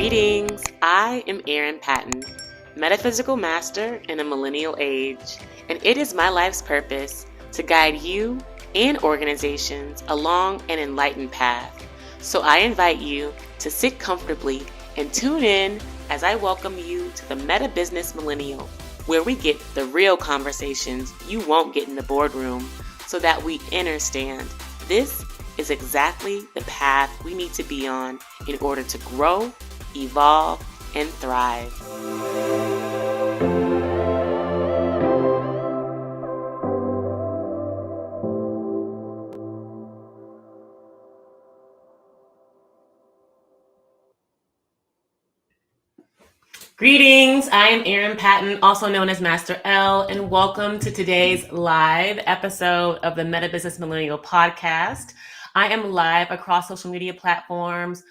Greetings, I am Erin Patton, metaphysical master in a millennial age, and it is my life's purpose to guide you and organizations along an enlightened path. So I invite you to sit comfortably and tune in as I welcome you to the Meta Business Millennial, where we get the real conversations you won't get in the boardroom so that we understand this is exactly the path we need to be on in order to grow, evolve, and thrive. Greetings, I am Erin Patton, also known as Master L, and welcome to today's live episode of the Meta Business Millennial podcast. I am live across social media platforms,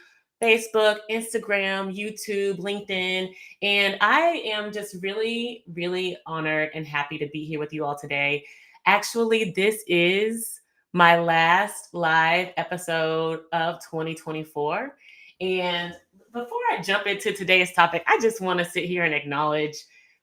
Facebook, Instagram, YouTube, LinkedIn, and I am just really, really honored and happy to be here with you all today. Actually, this is my last live episode of 2024, and before I jump into today's topic, I just want to sit here and acknowledge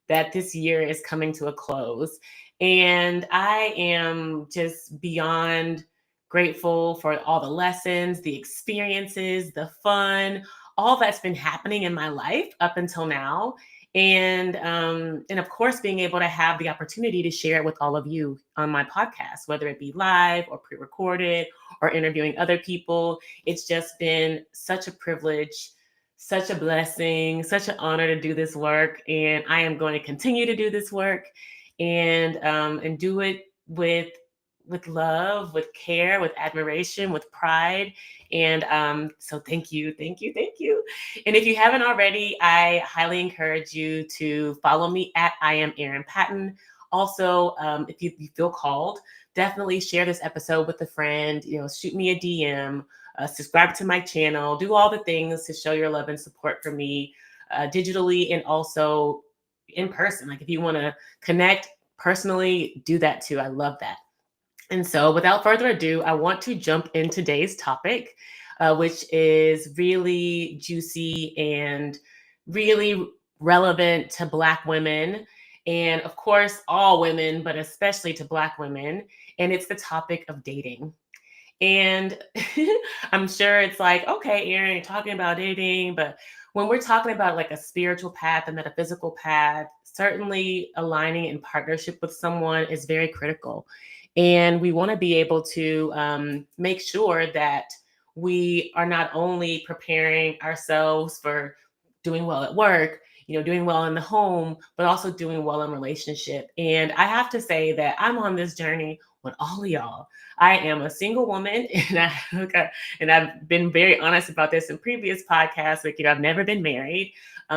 that this year is coming to a close. And I am just beyond grateful for all the lessons, the experiences, the fun, all that's been happening in my life up until now. And of course, being able to have the opportunity to share it with all of you on my podcast, whether it be live or pre-recorded or interviewing other people. It's just been such a privilege, such a blessing, such an honor to do this work. And I am going to continue to do this work and do it with love, with care, with admiration, with pride. And so thank you, thank you, thank you. And if you haven't already, I highly encourage you to follow me at I am Erin Patton. Also, if you feel called, definitely share this episode with a friend, shoot me a DM. Subscribe to my channel, do all the things to show your love and support for me digitally and also in person. Like if you want to connect personally, do that too. I love that. And so without further ado, I want to jump in today's topic, which is really juicy and really relevant to Black women. And of course, all women, but especially to Black women. And it's the topic of dating. And I'm sure it's like, okay, Erin, you're talking about dating, but when we're talking about like a spiritual path, a metaphysical path, certainly aligning in partnership with someone is very critical. And we want to be able to make sure that we are not only preparing ourselves for doing well at work, doing well in the home, but also doing well in relationship. And I have to say that I'm on this journey with all of y'all. I am a single woman, and I've been very honest about this in previous podcasts. Like, I've never been married.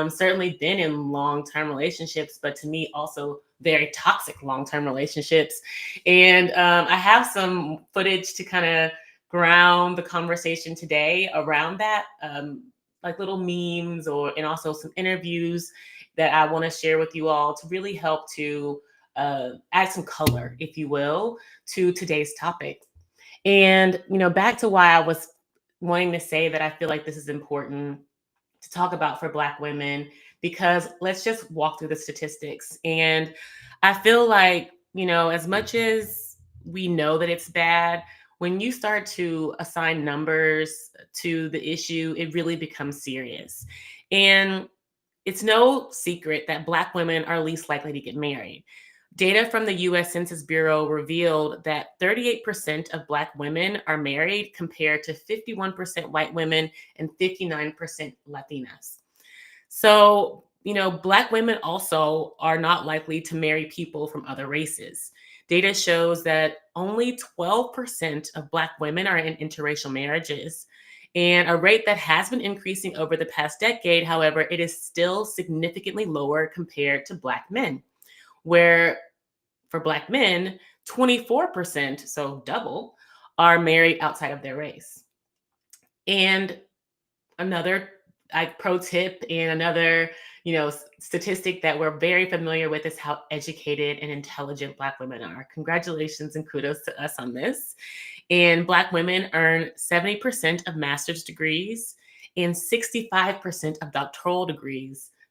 Certainly been in long-term relationships, but to me also very toxic long-term relationships. And I have some footage to kind of ground the conversation today around that, like little memes and also some interviews that I want to share with you all to really help to add some color, if you will, to today's topic. And, back to why I was wanting to say that I feel like this is important to talk about for Black women, because let's just walk through the statistics. And I feel like, as much as we know that it's bad, when you start to assign numbers to the issue, it really becomes serious. And it's no secret that Black women are least likely to get married. Data from the U.S. Census Bureau revealed that 38% of Black women are married compared to 51% white women and 59% Latinas. So, Black women also are not likely to marry people from other races. Data shows that only 12% of Black women are in interracial marriages, and a rate that has been increasing over the past decade. However, it is still significantly lower compared to Black men, where for Black men, 24%, so double, are married outside of their race. And another pro tip and another, statistic that we're very familiar with is how educated and intelligent Black women are. Congratulations and kudos to us on this. And Black women earn 70% of master's degrees and 65% of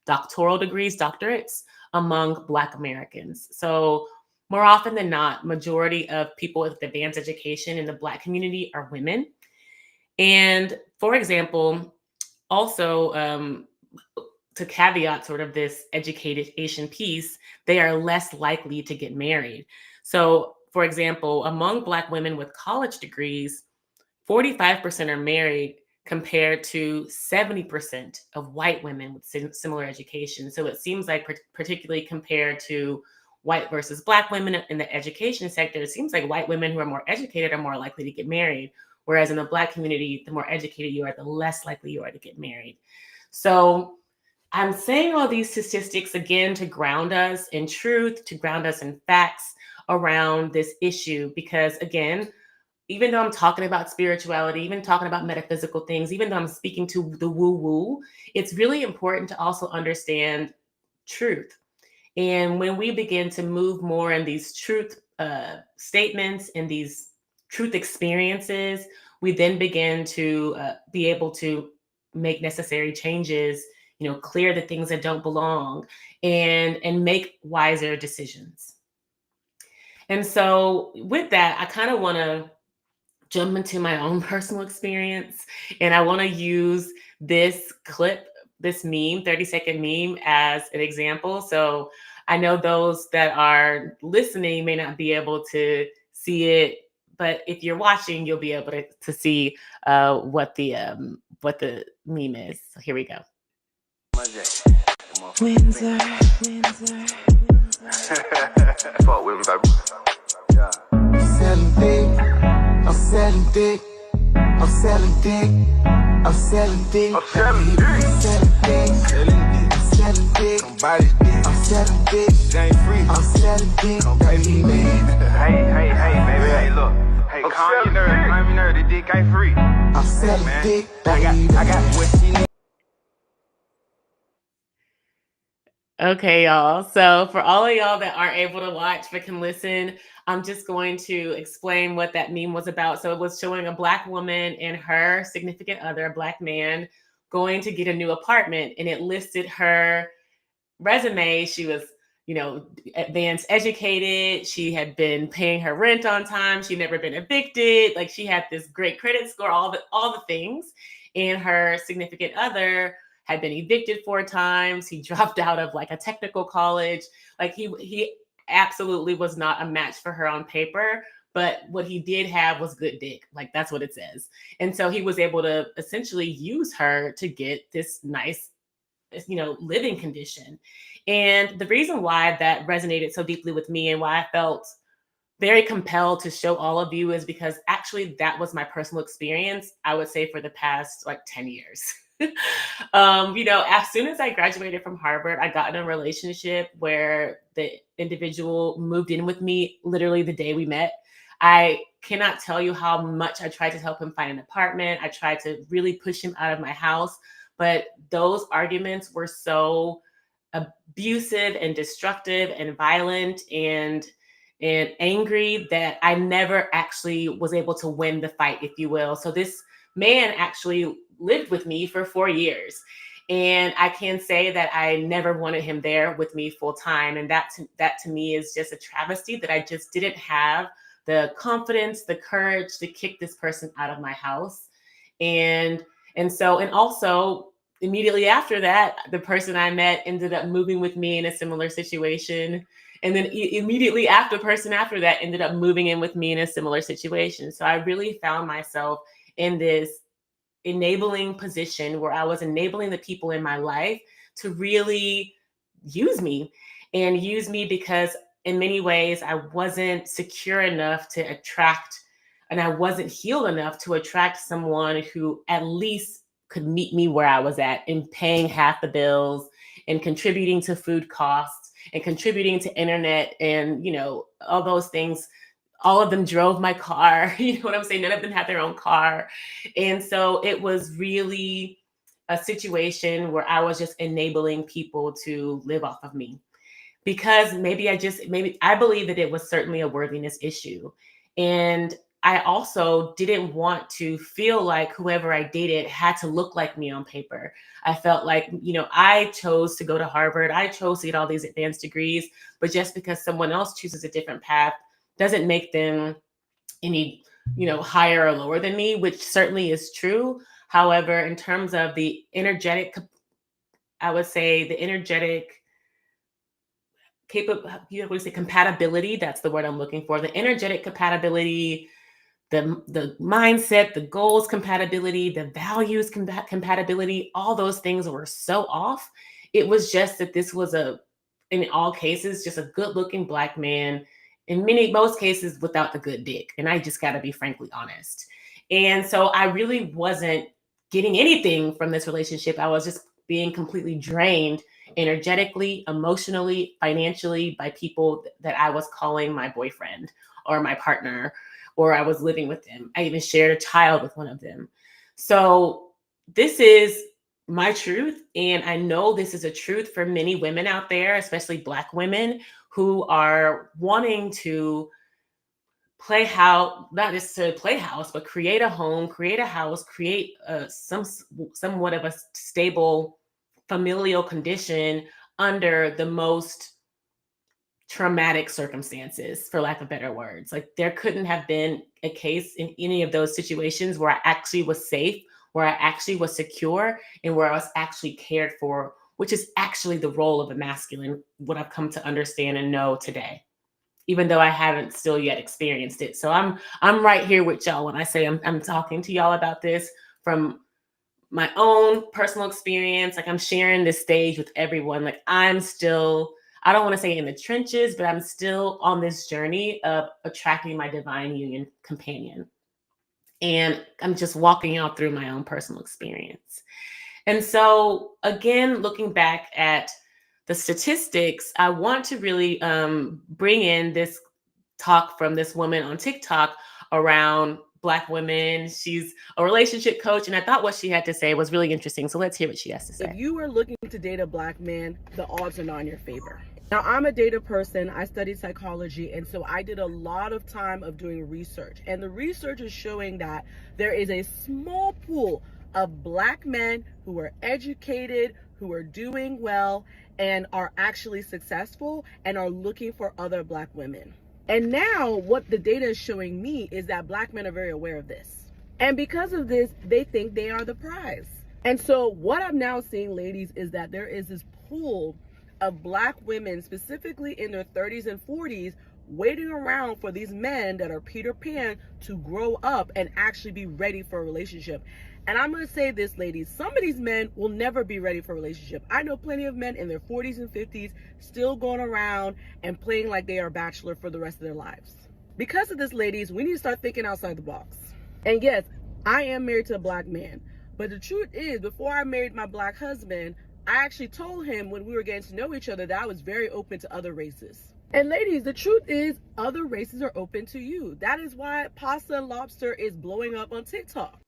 doctorates among Black Americans. So more often than not, majority of people with advanced education in the Black community are women. And for example, also to caveat sort of this education piece, they are less likely to get married. So for example, among Black women with college degrees, 45% are married compared to 70% of white women with similar education. So it seems like, particularly compared to white versus Black women in the education sector, it seems like white women who are more educated are more likely to get married. Whereas in the Black community, the more educated you are, the less likely you are to get married. So I'm saying all these statistics again to ground us in truth, to ground us in facts around this issue, because again, even though I'm talking about spirituality, even talking about metaphysical things, even though I'm speaking to the woo woo, it's really important to also understand truth. And when we begin to move more in these truth statements and these truth experiences, we then begin to be able to make necessary changes, clear the things that don't belong, and make wiser decisions. And so with that, I kind of want to jump into my own personal experience. And I want to use this clip, this meme, 30-second meme, as an example. So I know those that are listening may not be able to see it, but if you're watching, you'll be able to see what the meme is. So here we go. Windsor. Fuck with me, baby. Yeah. Selling dick. I'm selling dick. I'm selling dick. I'm selling dick. I'm selling dick. I'm selling dick. I'm selling dick. Somebody's dick. I'm selling dick. It ain't free. I'm selling dick. Baby, man. Hey, baby, hey, look. Hey, calm your nerves, the dick ain't free. I'm selling Man, dick. I got what she needs. Okay, y'all. So for all of y'all that aren't able to watch but can listen, I'm just going to explain what that meme was about. So it was showing a Black woman and her significant other, a Black man, going to get a new apartment, and it listed her resume. She was, advanced educated. She had been paying her rent on time. She'd never been evicted. Like, she had this great credit score, all the things. And her significant other had been evicted 4 times. He dropped out of like a technical college. Like, he absolutely was not a match for her on paper. But what he did have was good dick. Like, that's what it says. And so he was able to essentially use her to get this nice, living condition. And the reason why that resonated so deeply with me and why I felt very compelled to show all of you is because actually that was my personal experience, I would say, for the past like 10 years. As soon as I graduated from Harvard, I got in a relationship where the individual moved in with me literally the day we met. I cannot tell you how much I tried to help him find an apartment. I tried to really push him out of my house, but those arguments were so abusive and destructive and violent and angry that I never actually was able to win the fight, if you will. So this man actually lived with me for 4 years. And I can say that I never wanted him there with me full time. And that to me is just a travesty that I just didn't have the confidence, the courage to kick this person out of my house. And also immediately after that, the person I met ended up moving with me in a similar situation. And then immediately after, the person after that ended up moving in with me in a similar situation. So I really found myself in this enabling position where I was enabling the people in my life to really use me because in many ways I wasn't secure enough to attract, and I wasn't healed enough to attract someone who at least could meet me where I was at in paying half the bills and contributing to food costs and contributing to internet and, all those things. All of them drove my car. You know what I'm saying? None of them had their own car. And so it was really a situation where I was just enabling people to live off of me because maybe I believe that it was certainly a worthiness issue. And I also didn't want to feel like whoever I dated had to look like me on paper. I felt like, I chose to go to Harvard. I chose to get all these advanced degrees, but just because someone else chooses a different path doesn't make them any, higher or lower than me, which certainly is true. However, in terms of the energetic, I would say the energetic compatibility, that's the word I'm looking for. The energetic compatibility, the mindset, the goals compatibility, the values compatibility, all those things were so off. It was just that this was in all cases, just a good looking Black man, in most cases without the good dick. And I just got to be frankly honest. And so I really wasn't getting anything from this relationship. I was just being completely drained energetically, emotionally, financially by people that I was calling my boyfriend or my partner, or I was living with them. I even shared a child with one of them. So this is my truth. And I know this is a truth for many women out there, especially Black women who are wanting to play house, not necessarily play house, but create a home, create a house, create somewhat of a stable familial condition under the most traumatic circumstances, for lack of better words. Like there couldn't have been a case in any of those situations where I actually was safe, where I actually was secure, and where I was actually cared for, which is actually the role of a masculine, what I've come to understand and know today, even though I haven't still yet experienced it. So I'm right here with y'all when I say I'm talking to y'all about this from my own personal experience. Like I'm sharing this stage with everyone. Like I'm still, I don't want to say in the trenches, but I'm still on this journey of attracting my divine union companion. And I'm just walking y'all through my own personal experience. And so again, looking back at the statistics, I want to really bring in this talk from this woman on TikTok around Black women. She's a relationship coach, and I thought what she had to say was really interesting. So let's hear what she has to say. If you are looking to date a Black man, the odds are not in your favor. Now, I'm a data person. I studied psychology, and so I did a lot of time of doing research. And the research is showing that there is a small pool of Black men who are educated, who are doing well, and are actually successful and are looking for other Black women. And now what the data is showing me is that Black men are very aware of this. And because of this, they think they are the prize. And so what I'm now seeing, ladies, is that there is this pool of Black women, specifically in their 30s and 40s, waiting around for these men that are Peter Pan to grow up and actually be ready for a relationship. And I'm going to say this, ladies, some of these men will never be ready for a relationship. I know plenty of men in their 40s and 50s still going around and playing like they are a bachelor for the rest of their lives. Because of this, ladies, we need to start thinking outside the box. And yes, I am married to a Black man. But the truth is, before I married my Black husband, I actually told him when we were getting to know each other that I was very open to other races. And ladies, the truth is, other races are open to you. That is why pasta and lobster is blowing up on TikTok.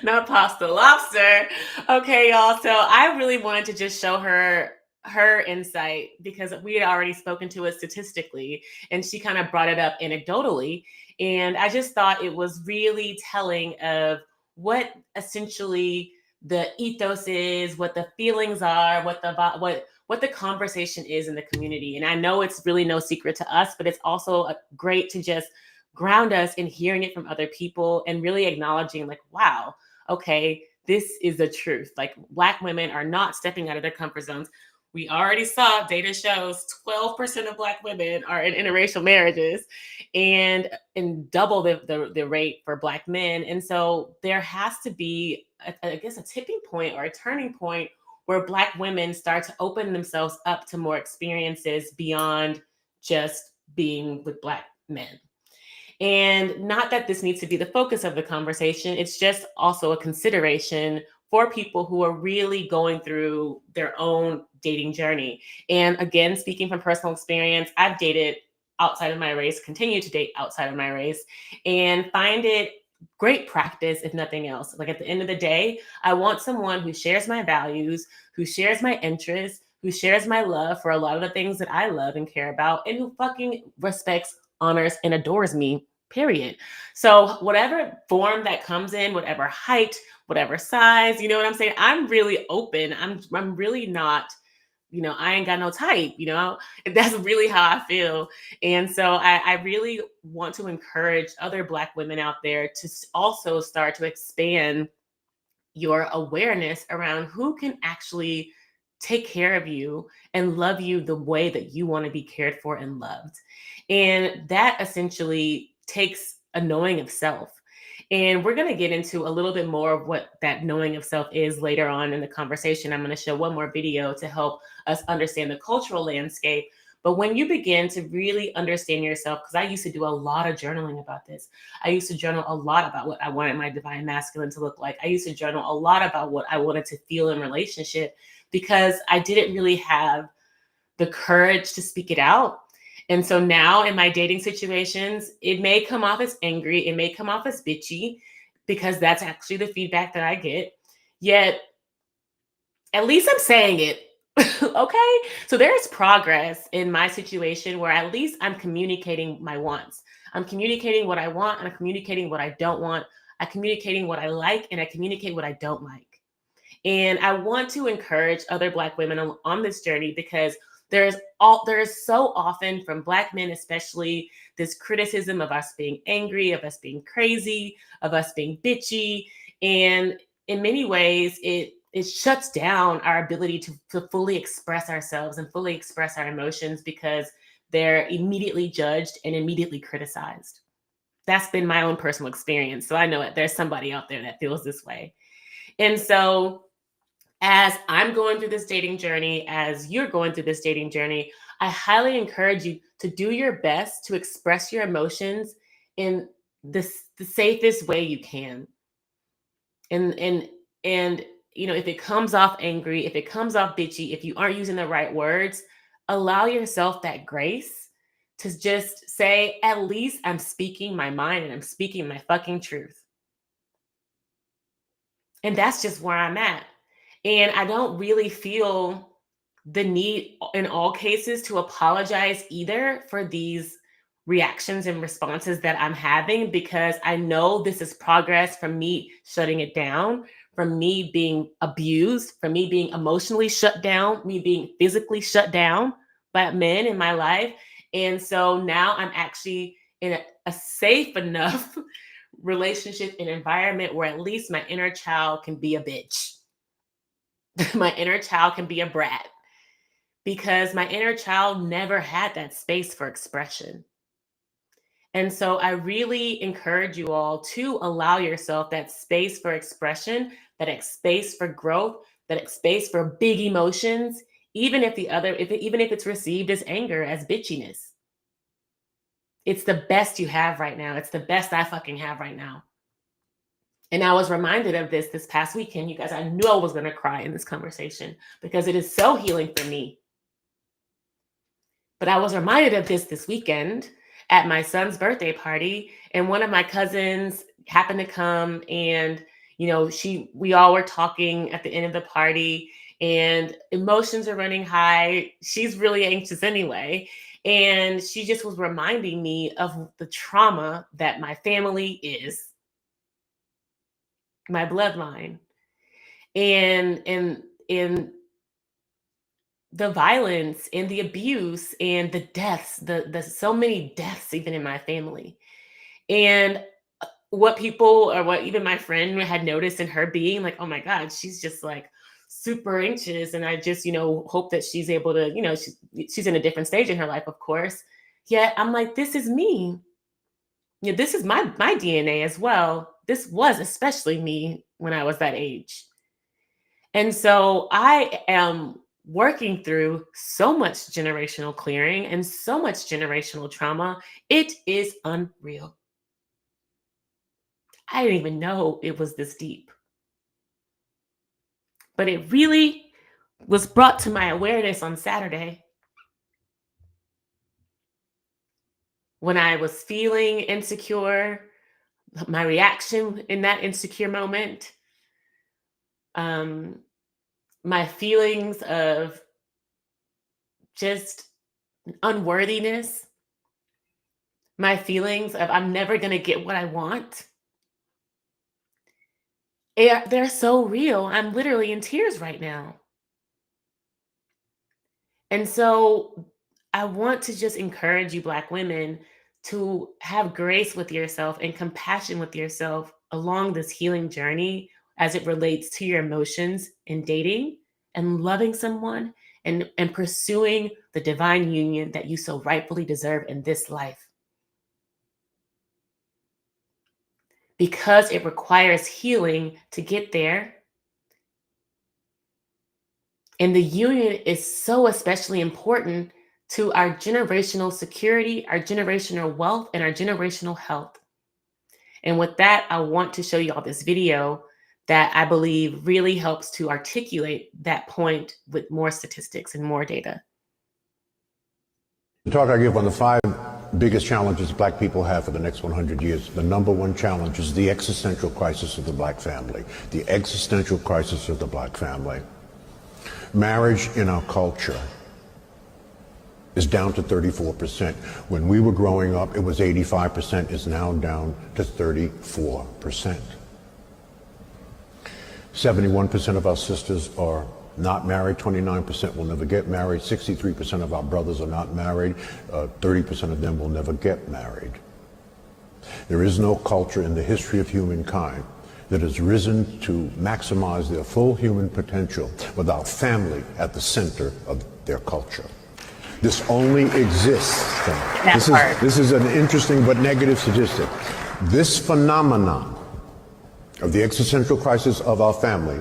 Not pasta, lobster. Okay, y'all. So I really wanted to just show her insight because we had already spoken to it statistically, and she kind of brought it up anecdotally. And I just thought it was really telling of what essentially the ethos is, what the feelings are, what the conversation is in the community. And I know it's really no secret to us, but it's also great to just ground us in hearing it from other people and really acknowledging like, wow, okay, this is the truth. Like Black women are not stepping out of their comfort zones. We already saw data shows 12% of Black women are in interracial marriages and double the rate for Black men. And so there has to be, I guess, a tipping point or a turning point where Black women start to open themselves up to more experiences beyond just being with Black men. And not that this needs to be the focus of the conversation. It's just also a consideration for people who are really going through their own dating journey. And again, speaking from personal experience, I've dated outside of my race, continue to date outside of my race, and find it great practice, if nothing else. Like at the end of the day, I want someone who shares my values, who shares my interests, who shares my love for a lot of the things that I love and care about, and who fucking respects, honors, and adores me, period. So whatever form that comes in, whatever height, whatever size, you know what I'm saying? I'm really open. I'm really not, I ain't got no type, that's really how I feel. And so I really want to encourage other Black women out there to also start to expand your awareness around who can actually take care of you and love you the way that you want to be cared for and loved. And that essentially takes a knowing of self. And we're going to get into a little bit more of what that knowing of self is later on in the conversation. I'm going to show one more video to help us understand the cultural landscape. But when you begin to really understand yourself, because I used to do a lot of journaling about this. I used to journal a lot about what I wanted my divine masculine to look like. I used to journal a lot about what I wanted to feel in relationship because I didn't really have the courage to speak it out. And so now in my dating situations, it may come off as angry, it may come off as bitchy, because that's actually the feedback that I get. Yet, at least I'm saying it. Okay? So there's progress in my situation where at least I'm communicating my wants. I'm communicating what I want, and I'm communicating what I don't want. I'm communicating what I like, and I communicate what I don't like. And I want to encourage other Black women on this journey, because there is so often from Black men, especially, this criticism of us being angry, of us being crazy, of us being bitchy. And in many ways, it shuts down our ability to fully express ourselves and fully express our emotions, because they're immediately judged and immediately criticized. That's been my own personal experience. So I know there's somebody out there that feels this way. And so as I'm going through this dating journey, as you're going through this dating journey, I highly encourage you to do your best to express your emotions in the safest way you can. And if it comes off angry, if it comes off bitchy, if you aren't using the right words, allow yourself that grace to just say, at least I'm speaking my mind and I'm speaking my fucking truth. And that's just where I'm at. And I don't really feel the need in all cases to apologize either for these reactions and responses that I'm having, because I know this is progress from me shutting it down, from me being abused, from me being emotionally shut down, me being physically shut down by men in my life. And so now I'm actually in a safe enough relationship and environment where at least my inner child can be a bitch. My inner child can be a brat, because my inner child never had that space for expression. And so I really encourage you all to allow yourself that space for expression, that space for growth, that space for big emotions, even if even if it's received as anger, as bitchiness. It's the best you have right now. It's the best I fucking have right now. And I was reminded of this past weekend, you guys. I knew I was going to cry in this conversation because it is so healing for me. But I was reminded of this weekend at my son's birthday party, and one of my cousins happened to come, and we all were talking at the end of the party, and emotions are running high. She's really anxious anyway, and she just was reminding me of the trauma that my family is, my bloodline, and the violence and the abuse and the deaths, the so many deaths even in my family. And what even my friend had noticed in her being like, oh my God, she's just like super anxious. And I just, hope that she's able to, she's in a different stage in her life, of course. Yet I'm like, this is me. This is my DNA as well. This was especially me when I was that age. And so I am working through so much generational clearing and so much generational trauma. It is unreal. I didn't even know it was this deep. But it really was brought to my awareness on Saturday when I was feeling insecure, my reaction in that insecure moment, my feelings of just unworthiness, my feelings of I'm never going to get what I want, they're so real. I'm literally in tears right now. And so I want to just encourage you, Black women, to have grace with yourself and compassion with yourself along this healing journey as it relates to your emotions in dating and loving someone and pursuing the divine union that you so rightfully deserve in this life. Because it requires healing to get there. And the union is so especially important to our generational security, our generational wealth, and our generational health. And with that, I want to show you all this video that I believe really helps to articulate that point with more statistics and more data. The talk I give on the 5 biggest challenges Black people have for the next 100 years, the number one challenge is the existential crisis of the Black family. The existential crisis of the Black family. Marriage in our culture is down to 34%. When we were growing up, it was 85%, is now down to 34%. 71% of our sisters are not married, 29% will never get married, 63% of our brothers are not married, 30% of them will never get married. There is no culture in the history of humankind that has risen to maximize their full human potential without family at the center of their culture. This only exists. This is an interesting but negative statistic. This phenomenon of the existential crisis of our family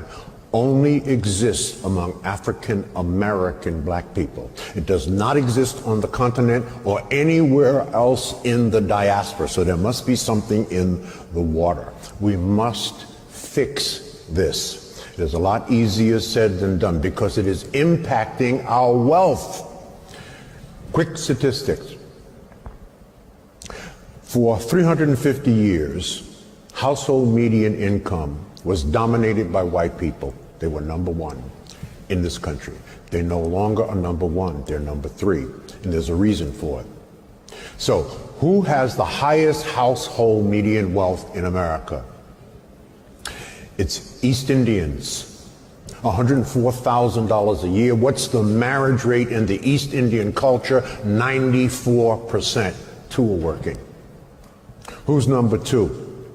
only exists among African American Black people. It does not exist on the continent or anywhere else in the diaspora. So there must be something in the water. We must fix this. It is a lot easier said than done because it is impacting our wealth. Quick statistics. For 350 years, household median income was dominated by white people. They were number one in this country. They no longer are number one, they're number 3, and there's a reason for it. So, who has the highest household median wealth in America? It's East Indians. $104,000 a year. What's the marriage rate in the East Indian culture? 94%. 2 are working. Who's number 2?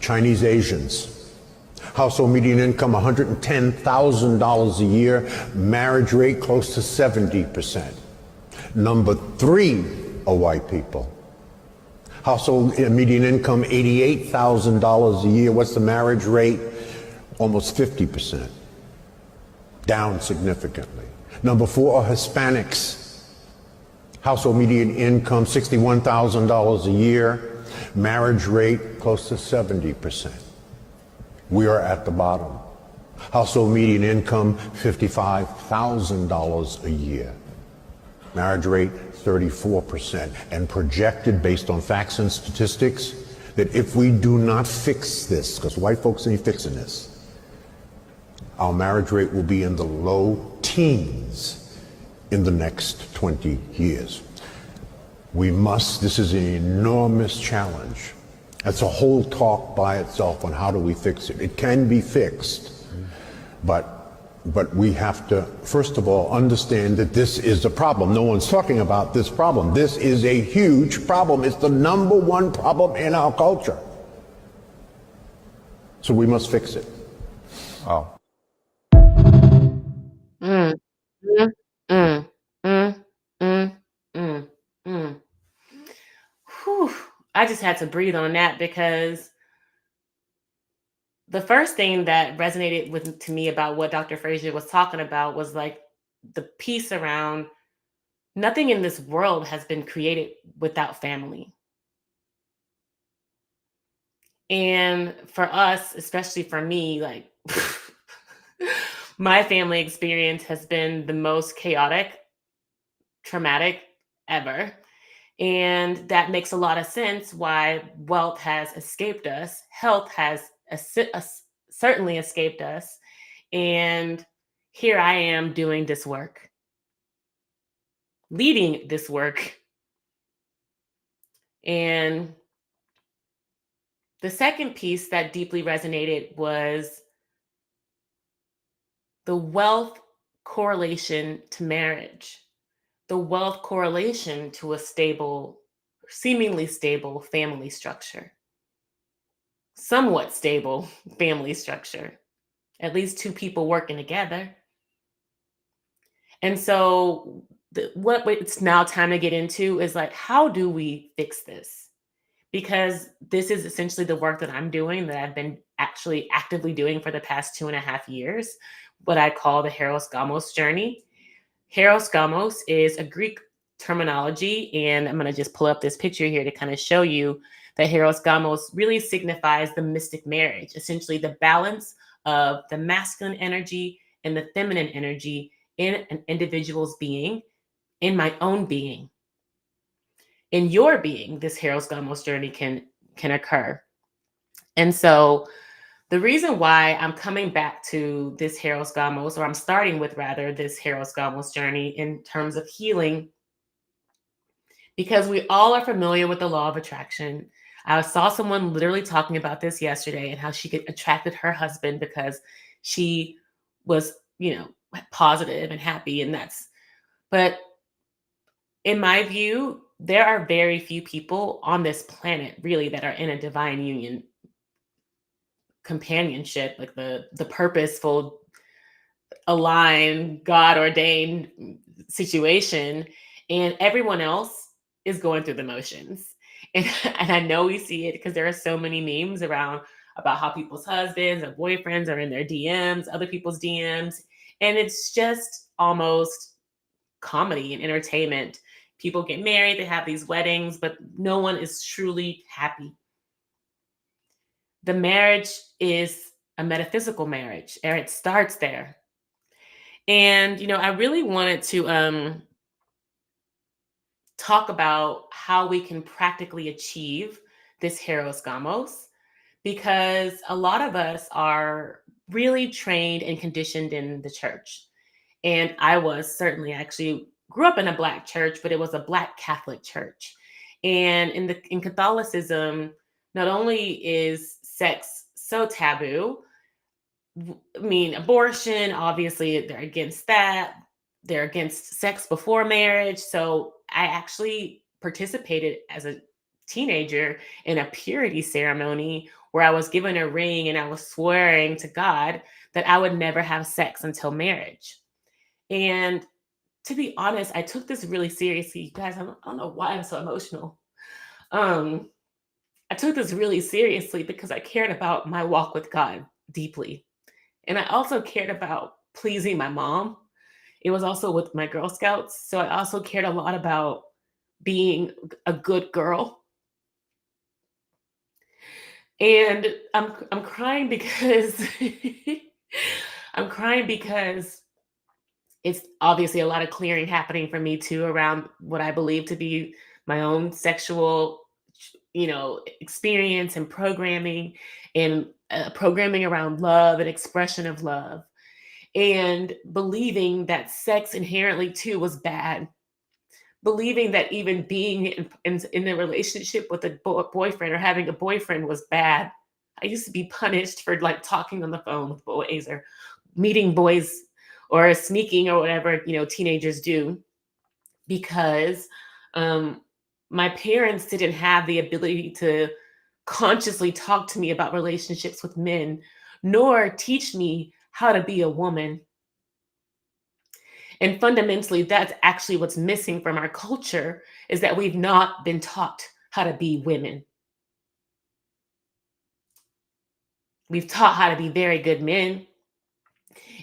Chinese Asians. Household median income $110,000 a year. Marriage rate close to 70%. Number 3 are white people. Household median income $88,000 a year. What's the marriage rate? Almost 50%. Down significantly. Number 4 are Hispanics. Household median income $61,000 a year. Marriage rate close to 70%. We are at the bottom. Household median income $55,000 a year. Marriage rate 34%. And projected based on facts and statistics that if we do not fix this, because white folks ain't fixing this, our marriage rate will be in the low teens in the next 20 years. We must, this is an enormous challenge. That's a whole talk by itself on how do we fix it. It can be fixed, but we have to, first of all, understand that this is a problem. No one's talking about this problem. This is a huge problem. It's the number one problem in our culture. So we must fix it. Oh. Mm, mm, mm, mm, mm, mm, mm. Whew. I just had to breathe on that because the first thing that resonated to me about what Dr. Frazier was talking about was like the piece around nothing in this world has been created without family. And for us, especially for me, like my family experience has been the most chaotic, traumatic ever. And that makes a lot of sense why wealth has escaped us, health has certainly escaped us. And here I am doing this work. leading this work. And the second piece that deeply resonated was the wealth correlation to marriage, the wealth correlation to a stable, seemingly stable family structure, somewhat stable family structure, at least two people working together. And so what it's now time to get into is like, how do we fix this? Because this is essentially the work that I'm doing, that I've been actually actively doing for the past 2.5 years, what I call the Hieros Gamos journey. Hieros Gamos is a Greek terminology, and I'm going to just pull up this picture here to kind of show you that Hieros Gamos really signifies the mystic marriage, essentially the balance of the masculine energy and the feminine energy in an individual's being, in my own being. In your being, this Hieros Gamos journey can occur. And so the reason why I'm coming back to this Hieros Gamos, or I'm starting with rather this Hieros Gamos journey in terms of healing, because we all are familiar with the law of attraction. I saw someone literally talking about this yesterday and how she attracted her husband because she was, positive and happy. But in my view, there are very few people on this planet really that are in a divine union companionship, like the purposeful, aligned, God ordained situation, and everyone else is going through the motions. And, and I know we see it because there are so many memes around about how people's husbands and boyfriends are in their DMs, other people's DMs, and it's just almost comedy and entertainment. People get married, they have these weddings, but no one is truly happy. The marriage is a metaphysical marriage, and it starts there. And, I really wanted to talk about how we can practically achieve this Hieros Gamos, because a lot of us are really trained and conditioned in the church. And I was certainly actually grew up in a Black church, but it was a Black Catholic church. And in Catholicism, not only is sex so taboo, I mean, abortion, obviously, they're against that. They're against sex before marriage. So I actually participated as a teenager in a purity ceremony where I was given a ring and I was swearing to God that I would never have sex until marriage. And to be honest, I took this really seriously. You guys, I don't know why I'm so emotional. Um, I took this really seriously because I cared about my walk with God deeply. And I also cared about pleasing my mom. It was also with my Girl Scouts. So I also cared a lot about being a good girl. And I'm crying because I'm crying because it's obviously a lot of clearing happening for me too around what I believe to be my own sexual, experience and programming, and programming around love and expression of love, and believing that sex inherently too was bad, believing that even being in a relationship with a boyfriend or having a boyfriend was bad. I used to be punished for like talking on the phone with boys or meeting boys or sneaking or whatever, teenagers do, because um, my parents didn't have the ability to consciously talk to me about relationships with men, nor teach me how to be a woman. And fundamentally, that's actually what's missing from our culture, is that we've not been taught how to be women. We've taught how to be very good men.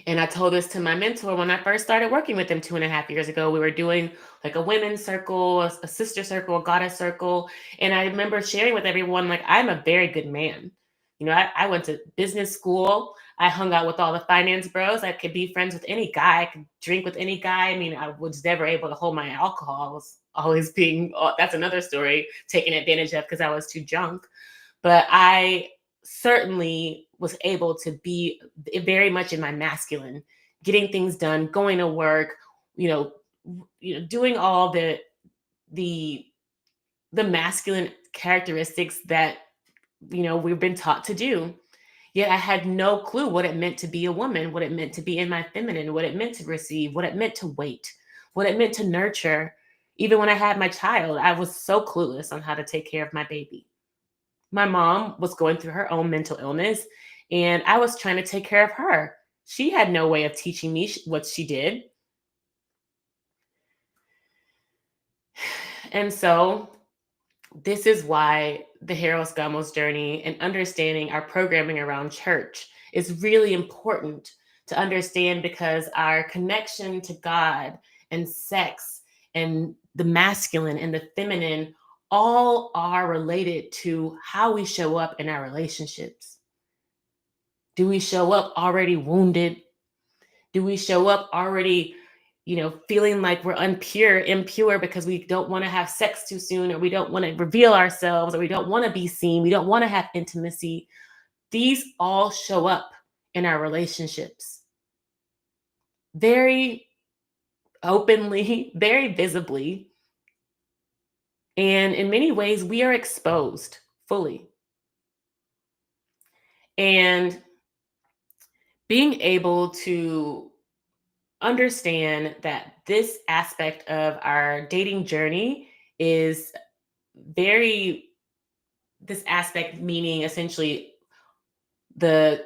And I told this to my mentor when I first started working with him 2.5 years ago. We were doing like a women's circle, a sister circle, a goddess circle. And I remember sharing with everyone, like, I'm a very good man. I went to business school. I hung out with all the finance bros. I could be friends with any guy. I could drink with any guy. I mean, I was never able to hold my alcohol. I was always being, that's another story, taken advantage of because I was too drunk. But I certainly was able to be very much in my masculine, getting things done, going to work, doing all the masculine characteristics that, we've been taught to do. Yet I had no clue what it meant to be a woman, what it meant to be in my feminine, what it meant to receive, what it meant to wait, what it meant to nurture. Even when I had my child, I was so clueless on how to take care of my baby. My mom was going through her own mental illness, and I was trying to take care of her. She had no way of teaching me what she did. And so this is why the Hieros Gamos journey and understanding our programming around church is really important to understand, because our connection to God and sex and the masculine and the feminine all are related to how we show up in our relationships. Do we show up already wounded? Do we show up already, feeling like we're impure because we don't want to have sex too soon, or we don't want to reveal ourselves, or we don't want to be seen, we don't want to have intimacy? These all show up in our relationships very openly, very visibly. And in many ways, we are exposed fully. And being able to understand that this aspect of our dating journey is this aspect meaning essentially the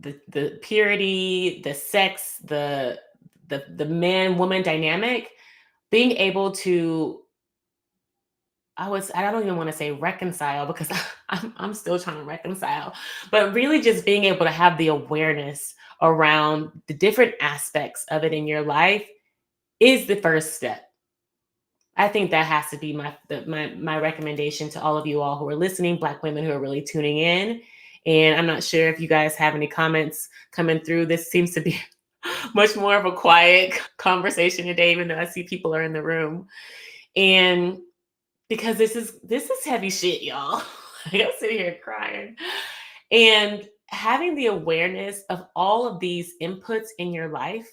the purity, the sex, the man woman dynamic, being able to, I don't even want to say reconcile, because I'm still trying to reconcile, but really just being able to have the awareness around the different aspects of it in your life is the first step. I think that has to be my recommendation to all of you all who are listening, Black women who are really tuning in. And I'm not sure if you guys have any comments coming through. This seems to be much more of a quiet conversation today, even though I see people are in the room. And because this is heavy shit, y'all. I'm sitting here crying. And having the awareness of all of these inputs in your life,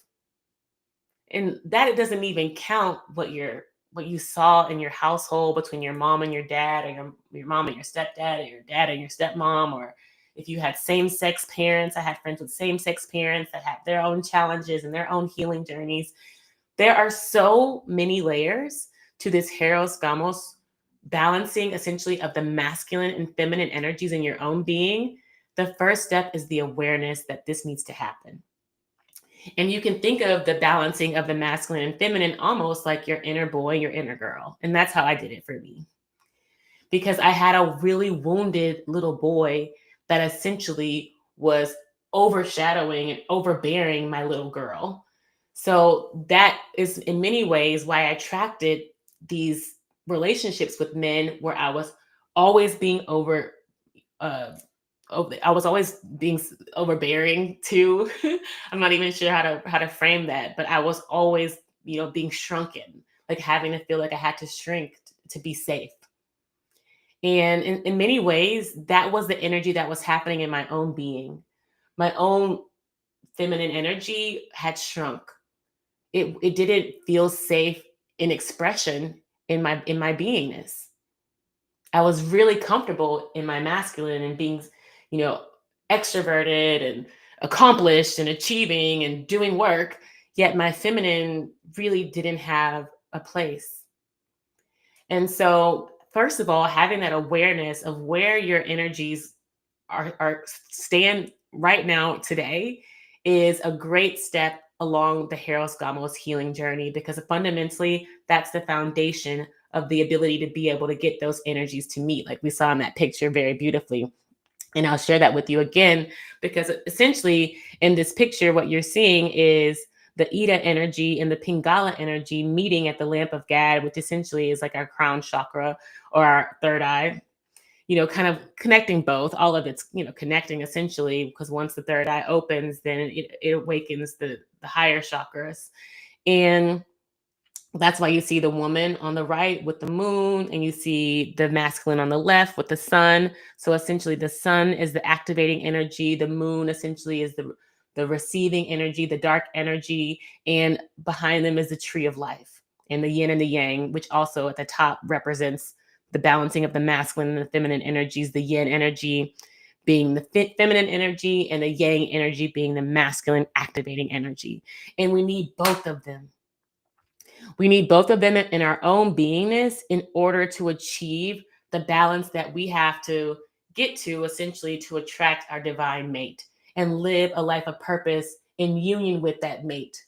and that it doesn't even count what you saw in your household between your mom and your dad, or your mom and your stepdad, or your dad and your stepmom, or if you had same-sex parents. I had friends with same-sex parents that have their own challenges and their own healing journeys. There are so many layers to this Hieros Gamos balancing, essentially, of the masculine and feminine energies in your own being. The first step is the awareness that this needs to happen. And you can think of the balancing of the masculine and feminine almost like your inner boy, your inner girl. And that's how I did it for me. Because I had a really wounded little boy that essentially was overshadowing and overbearing my little girl. So that is in many ways why I attracted these relationships with men where I was always being I was always being overbearing too. I'm not even sure how to frame that, but I was always, being shrunken, like having to feel like I had to shrink to be safe. And in many ways, that was the energy that was happening in my own being. My own feminine energy had shrunk. It didn't feel safe in expression in my beingness. I was really comfortable in my masculine and being, extroverted and accomplished and achieving and doing work. Yet my feminine really didn't have a place. And so, first of all, having that awareness of where your energies are stand right now today is a great step along the Hieros Gamos healing journey, because fundamentally that's the foundation of the ability to be able to get those energies to meet, like we saw in that picture very beautifully. And I'll share that with you again, because essentially in this picture, what you're seeing is the Ida energy and the Pingala energy meeting at the lamp of Gad, which essentially is like our crown chakra or our third eye, kind of connecting both. All of it's, connecting essentially, because once the third eye opens, then it awakens the higher chakras. And that's why you see the woman on the right with the moon, and you see the masculine on the left with the sun. So essentially the sun is the activating energy. The moon essentially is the receiving energy, the dark energy, and behind them is the tree of life, and the yin and the yang, which also at the top represents the balancing of the masculine and the feminine energies, the yin energy being the feminine energy and the yang energy being the masculine activating energy. And we need both of them. We need both of them in our own beingness in order to achieve the balance that we have to get to, essentially, to attract our divine mate and live a life of purpose in union with that mate.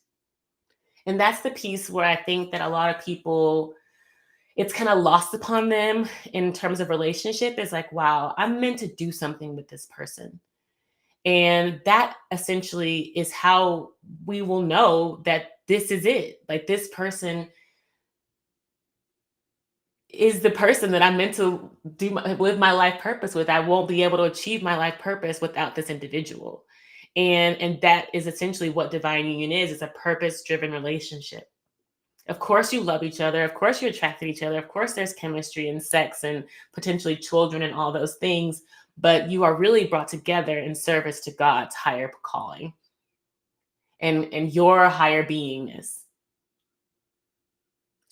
And that's the piece where I think that a lot of people, it's kind of lost upon them in terms of relationship, is like, wow, I'm meant to do something with this person. And that essentially is how we will know that this is it. Like, this person is the person that I'm meant to live my life purpose with. I won't be able to achieve my life purpose without this individual. And that is essentially what divine union is. It's a purpose-driven relationship. Of course you love each other. Of course you're attracted to each other. Of course there's chemistry and sex and potentially children and all those things. But you are really brought together in service to God's higher calling and your higher beingness.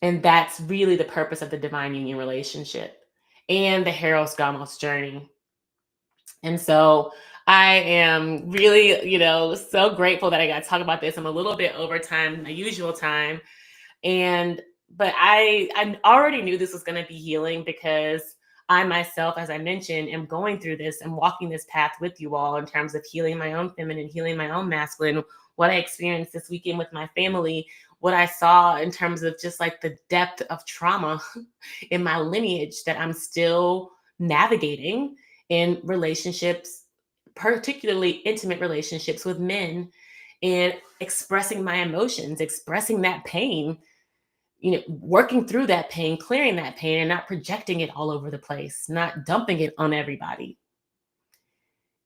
And that's really the purpose of the divine union relationship and the Hieros Gamos journey. And so I am really, so grateful that I got to talk about this. I'm a little bit over time, my usual time. But I already knew this was going to be healing because I myself, as I mentioned, am going through this and walking this path with you all in terms of healing my own feminine, healing my own masculine, what I experienced this weekend with my family, what I saw in terms of just like the depth of trauma in my lineage that I'm still navigating in relationships, particularly intimate relationships with men, and expressing my emotions, expressing that pain, working through that pain, clearing that pain, and not projecting it all over the place, not dumping it on everybody.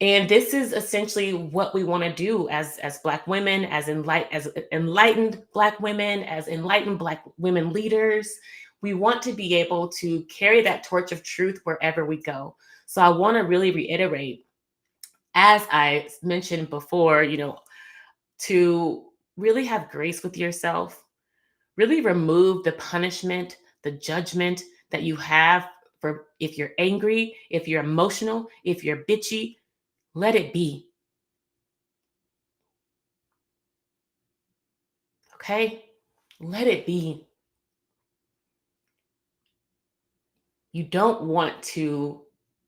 And this is essentially what we want to do as Black women, as enlightened Black women, as enlightened Black women leaders. We want to be able to carry that torch of truth wherever we go. So I want to really reiterate, as I mentioned before, to really have grace with yourself, really remove the punishment, the judgment that you have for if you're angry, if you're emotional, if you're bitchy. Let it be. Okay? Let it be. You don't want to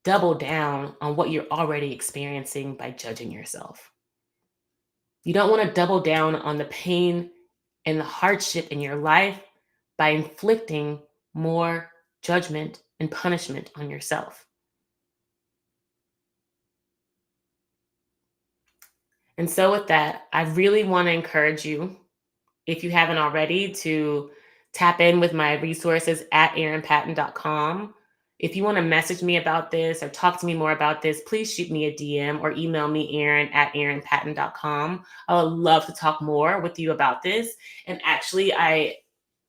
double down on what you're already experiencing by judging yourself. You don't want to double down on the pain and the hardship in your life by inflicting more judgment and punishment on yourself. And so with that, I really want to encourage you, if you haven't already, to tap in with my resources at erinpatton.com. If you want to message me about this or talk to me more about this, please shoot me a DM or email me, Erin at erinpatton.com. I would love to talk more with you about this. And actually, I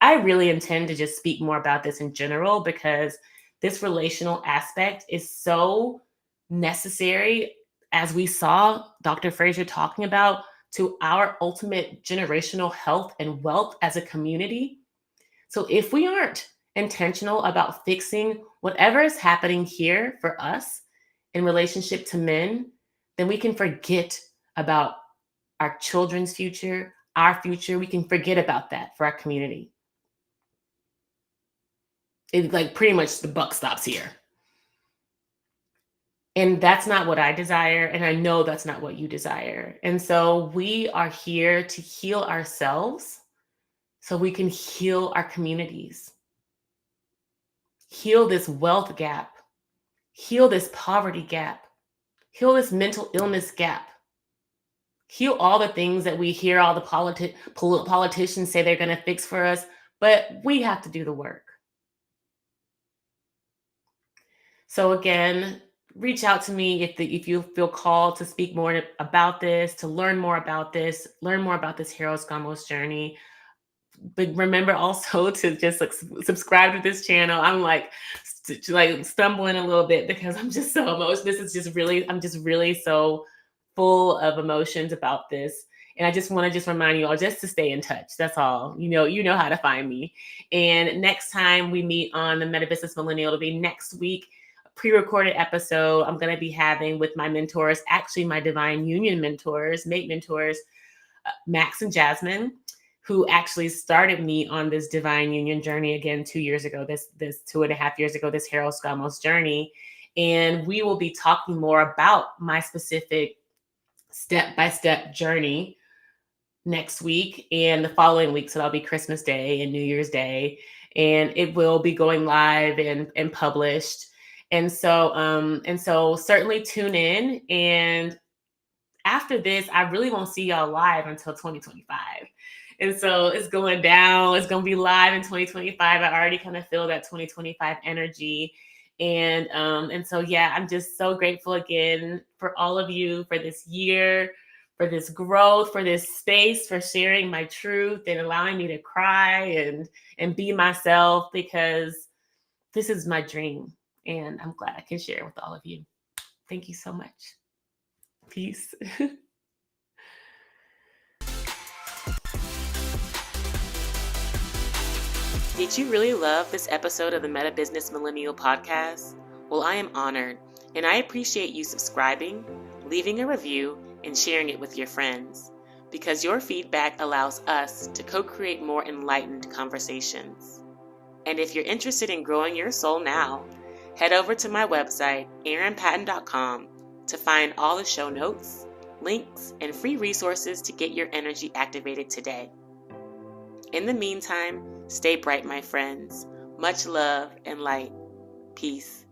really intend to just speak more about this in general, because this relational aspect is so necessary, as we saw Dr. Fraser talking about, to our ultimate generational health and wealth as a community. So if we aren't intentional about fixing whatever is happening here for us in relationship to men, then we can forget about our children's future, our future. We can forget about that for our community. It's like pretty much the buck stops here. And that's not what I desire. And I know that's not what you desire. And so we are here to heal ourselves so we can heal our communities, heal this wealth gap, heal this poverty gap, heal this mental illness gap, heal all the things that we hear all the politicians say they're going to fix for us, but we have to do the work. So again, reach out to me if you feel called to speak more about this, to learn more about this Hieros Gamos journey. But remember also to just subscribe to this channel. I'm like stumbling a little bit because I'm just so emotional. I'm just really so full of emotions about this. And I just want to remind you all just to stay in touch. That's all. You know how to find me. And next time we meet on the Meta Business Millennial, it'll be next week, a pre-recorded episode I'm going to be having with my mentors, actually my Divine Union mentors, mate mentors, Max and Jasmine, who actually started me on this Divine Union journey again 2 years ago, this 2.5 years ago, this Hieros Gamos journey. And we will be talking more about my specific step-by-step journey next week and the following week. So that'll be Christmas Day and New Year's Day. And it will be going live and published. And so certainly tune in. And after this, I really won't see y'all live until 2025. And so it's going down. It's going to be live in 2025. I already kind of feel that 2025 energy. And so, yeah, I'm just so grateful again for all of you for this year, for this growth, for this space, for sharing my truth and allowing me to cry and be myself, because this is my dream. And I'm glad I can share it with all of you. Thank you so much. Peace. Did you really love this episode of the Meta Business Millennial Podcast? Well, I am honored, and I appreciate you subscribing, leaving a review, and sharing it with your friends, because your feedback allows us to co-create more enlightened conversations. And if you're interested in growing your soul now, head over to my website, erinpatton.com, to find all the show notes, links, and free resources to get your energy activated today. In the meantime, stay bright, my friends. Much love and light. Peace.